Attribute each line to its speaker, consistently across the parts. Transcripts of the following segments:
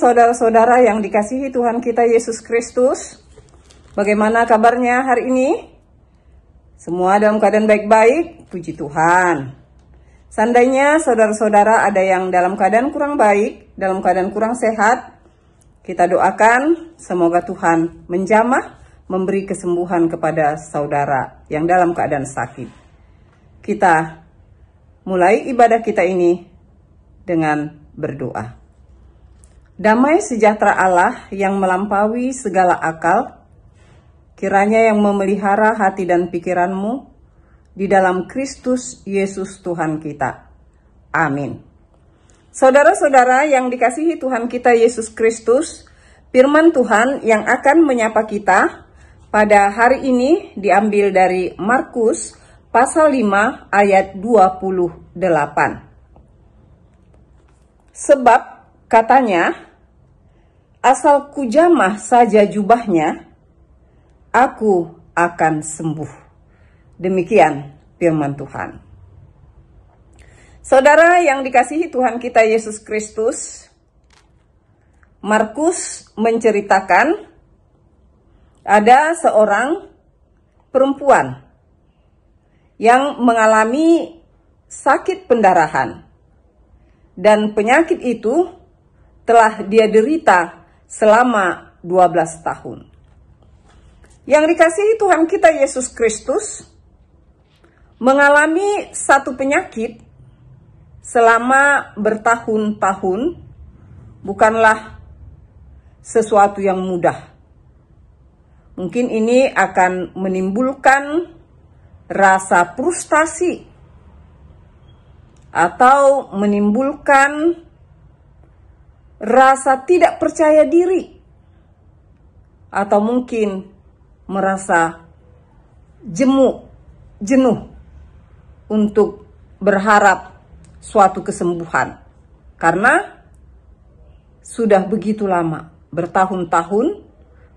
Speaker 1: saudara-saudara yang dikasihi Tuhan kita Yesus Kristus. Bagaimana kabarnya hari ini? Semua dalam keadaan baik-baik, puji Tuhan. Seandainya saudara-saudara ada yang dalam keadaan kurang baik, dalam keadaan kurang sehat, kita doakan semoga Tuhan menjamah, memberi kesembuhan kepada saudara yang dalam keadaan sakit. Kita mulai ibadah kita ini dengan berdoa. Damai sejahtera Allah yang melampaui segala akal, kiranya yang memelihara hati dan pikiranmu di dalam Kristus Yesus Tuhan kita. Amin. Saudara-saudara yang dikasihi Tuhan kita Yesus Kristus, firman Tuhan yang akan menyapa kita pada hari ini diambil dari Markus pasal 5 ayat 28. Sebab katanya, asal kujamah saja jubahnya, aku akan sembuh. Demikian firman Tuhan. Saudara yang dikasihi Tuhan kita Yesus Kristus, Markus menceritakan ada seorang perempuan yang mengalami sakit pendarahan. Dan penyakit itu telah dia derita selama 12 tahun. Yang dikasihi Tuhan kita Yesus Kristus mengalami satu penyakit selama bertahun-tahun bukanlah sesuatu yang mudah. Mungkin ini akan menimbulkan rasa frustasi atau menimbulkan rasa tidak percaya diri, atau mungkin merasa jenuh untuk berharap suatu kesembuhan. Karena sudah begitu lama, bertahun-tahun,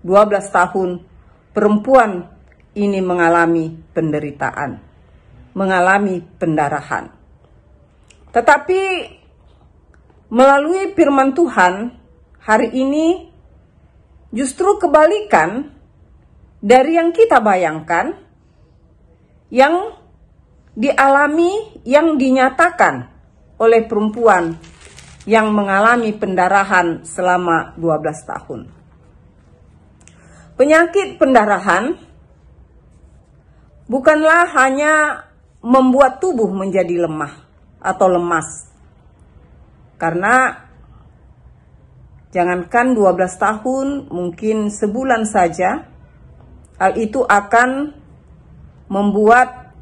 Speaker 1: 12 tahun, perempuan ini mengalami penderitaan, mengalami pendarahan. Tetapi melalui firman Tuhan, hari ini justru kebalikan dari yang kita bayangkan, yang dialami, yang dinyatakan oleh perempuan yang mengalami pendarahan selama 12 tahun. Penyakit pendarahan bukanlah hanya membuat tubuh menjadi lemah atau lemas. Karena jangankan 12 tahun, mungkin sebulan saja, hal itu akan membuat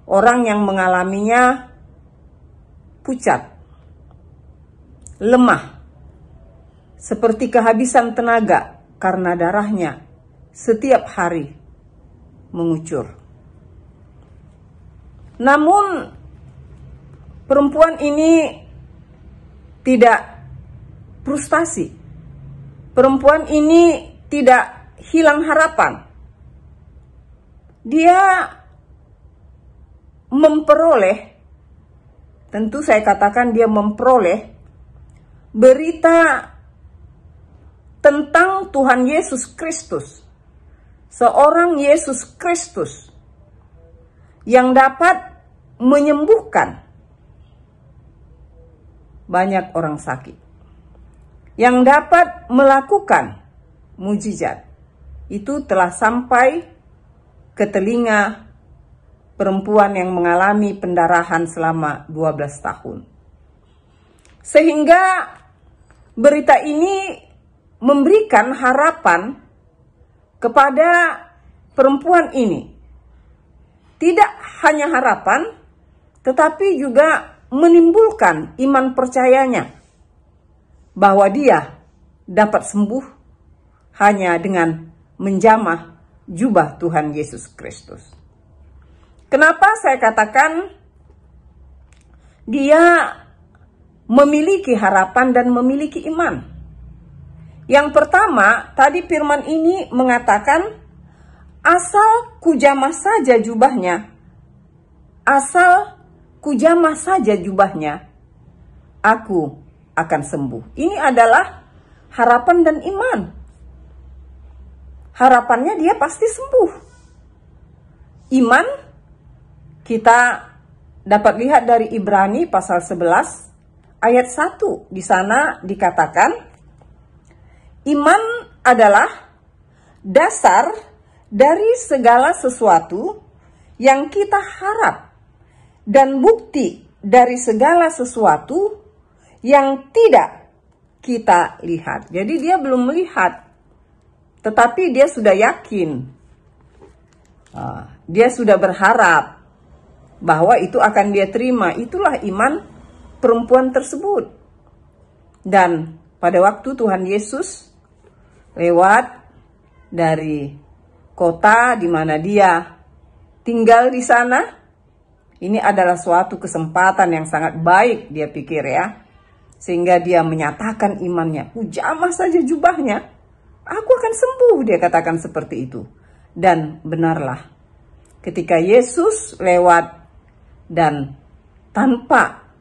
Speaker 1: orang yang mengalaminya pucat, lemah, seperti kehabisan tenaga karena darahnya setiap hari mengucur. Namun perempuan ini tidak frustasi. Perempuan ini tidak hilang harapan. Dia memperoleh, tentu saya katakan dia memperoleh berita tentang Tuhan Yesus Kristus. Seorang Yesus Kristus yang dapat menyembuhkan banyak orang sakit, yang dapat melakukan mujizat. Itu telah sampai ke telinga perempuan yang mengalami pendarahan selama 12 tahun. Sehingga berita ini memberikan harapan kepada perempuan ini. Tidak hanya harapan, tetapi juga menimbulkan iman percayanya bahwa dia dapat sembuh hanya dengan menjamah jubah Tuhan Yesus Kristus. Kenapa saya katakan dia memiliki harapan dan memiliki iman? Yang pertama, tadi firman ini mengatakan, asal kujamah saja jubahnya, asal kujamah saja jubahnya, aku akan sembuh. Ini adalah harapan dan iman. Harapannya dia pasti sembuh. Iman kita dapat lihat dari Ibrani pasal 11 ayat 1. Di sana dikatakan, iman adalah dasar dari segala sesuatu yang kita harap dan bukti dari segala sesuatu yang tidak kita lihat. Jadi dia belum melihat, tetapi dia sudah yakin. Dia sudah berharap bahwa itu akan dia terima. Itulah iman perempuan tersebut. Dan pada waktu Tuhan Yesus lewat dari kota di mana dia tinggal di sana, ini adalah suatu kesempatan yang sangat baik, dia pikir ya. Sehingga dia menyatakan imannya. Jamah saja jubahnya, aku akan sembuh, dia katakan seperti itu. Dan benarlah, ketika Yesus lewat dan tanpa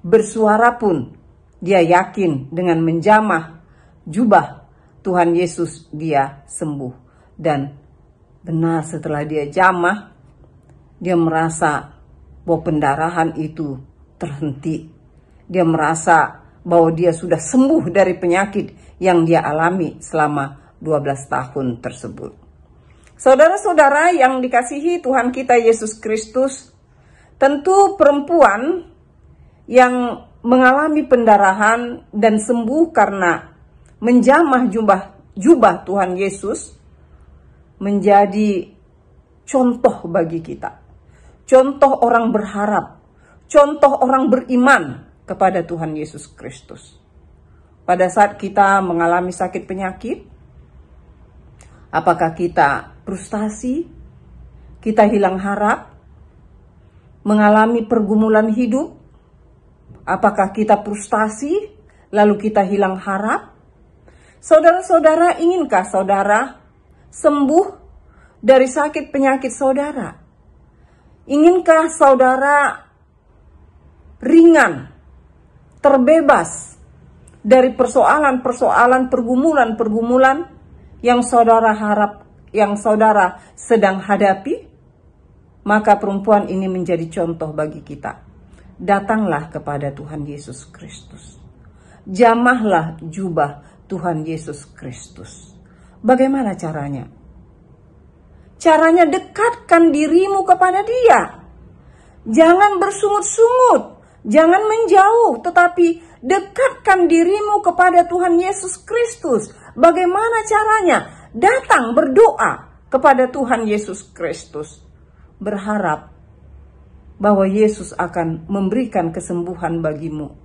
Speaker 1: bersuara pun, dia yakin dengan menjamah jubah Tuhan Yesus dia sembuh. Dan benar, setelah dia jamah, dia merasa bahwa pendarahan itu terhenti. Dia merasa bahwa dia sudah sembuh dari penyakit yang dia alami selama 12 tahun tersebut. Saudara-saudara yang dikasihi Tuhan kita Yesus Kristus, tentu perempuan yang mengalami pendarahan dan sembuh karena menjamah jubah Tuhan Yesus menjadi contoh bagi kita. Contoh orang berharap, contoh orang beriman kepada Tuhan Yesus Kristus. Pada saat kita mengalami sakit penyakit, apakah kita frustasi, kita hilang harap, mengalami pergumulan hidup, apakah kita frustasi, lalu kita hilang harap? Saudara-saudara, inginkah saudara sembuh dari sakit penyakit saudara? Inginkah saudara ringan, terbebas dari persoalan-persoalan, pergumulan-pergumulan yang saudara harap, yang saudara sedang hadapi? Maka perempuan ini menjadi contoh bagi kita. Datanglah kepada Tuhan Yesus Kristus. Jamahlah jubah Tuhan Yesus Kristus. Bagaimana caranya? Caranya dekatkan dirimu kepada Dia. Jangan bersungut-sungut, jangan menjauh, tetapi dekatkan dirimu kepada Tuhan Yesus Kristus. Bagaimana caranya? Datang berdoa kepada Tuhan Yesus Kristus. Berharap bahwa Yesus akan memberikan kesembuhan bagimu.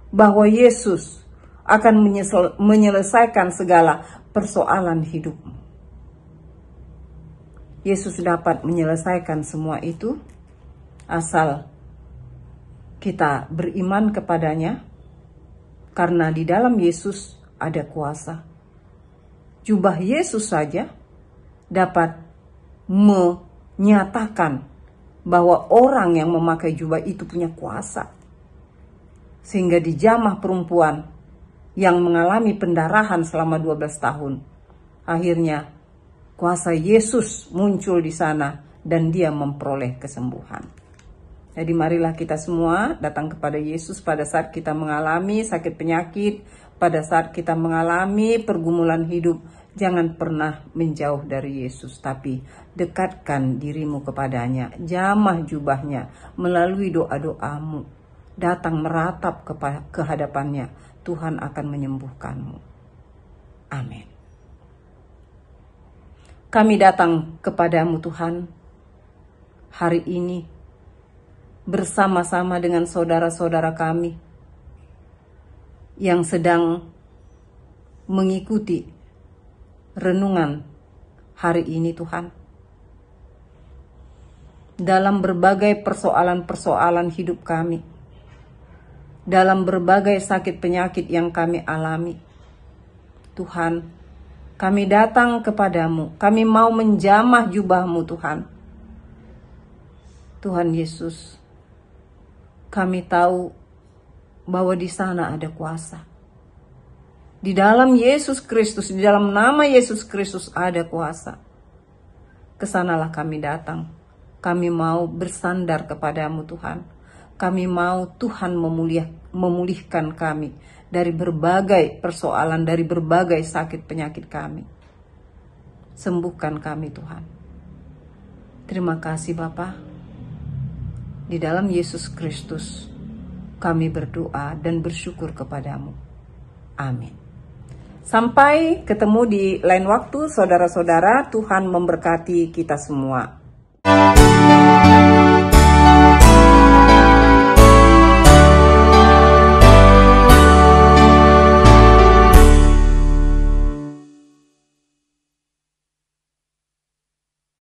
Speaker 1: Bahwa Yesus akan menyelesaikan segala persoalan hidupmu. Yesus dapat menyelesaikan semua itu asal kita beriman kepadanya, karena di dalam Yesus ada kuasa. Jubah Yesus saja dapat menyatakan bahwa orang yang memakai jubah itu punya kuasa. Sehingga dijamah perempuan yang mengalami pendarahan selama 12 tahun. Akhirnya kuasa Yesus muncul di sana dan dia memperoleh kesembuhan. Jadi marilah kita semua datang kepada Yesus pada saat kita mengalami sakit penyakit, pada saat kita mengalami pergumulan hidup. Jangan pernah menjauh dari Yesus, tapi dekatkan dirimu kepadanya. Jamah jubahnya melalui doa-doamu. Datang meratap ke hadapannya. Tuhan akan menyembuhkanmu. Amin. Kami datang kepadamu Tuhan hari ini bersama-sama dengan saudara-saudara kami yang sedang mengikuti renungan hari ini Tuhan. Dalam berbagai persoalan-persoalan hidup kami, dalam berbagai sakit penyakit yang kami alami, Tuhan, kami datang kepadamu. Kami mau menjamah jubahmu Tuhan. Tuhan Yesus, kami tahu bahwa di sana ada kuasa. Di dalam Yesus Kristus, di dalam nama Yesus Kristus ada kuasa. Kesanalah kami datang. Kami mau bersandar kepadamu Tuhan. Kami mau Tuhan memulihkan kami dari berbagai persoalan, dari berbagai sakit penyakit kami. Sembuhkan kami Tuhan. Terima kasih Bapa. Di dalam Yesus Kristus kami berdoa dan bersyukur kepadamu. Amin. Sampai ketemu di lain waktu, saudara-saudara. Tuhan memberkati kita semua.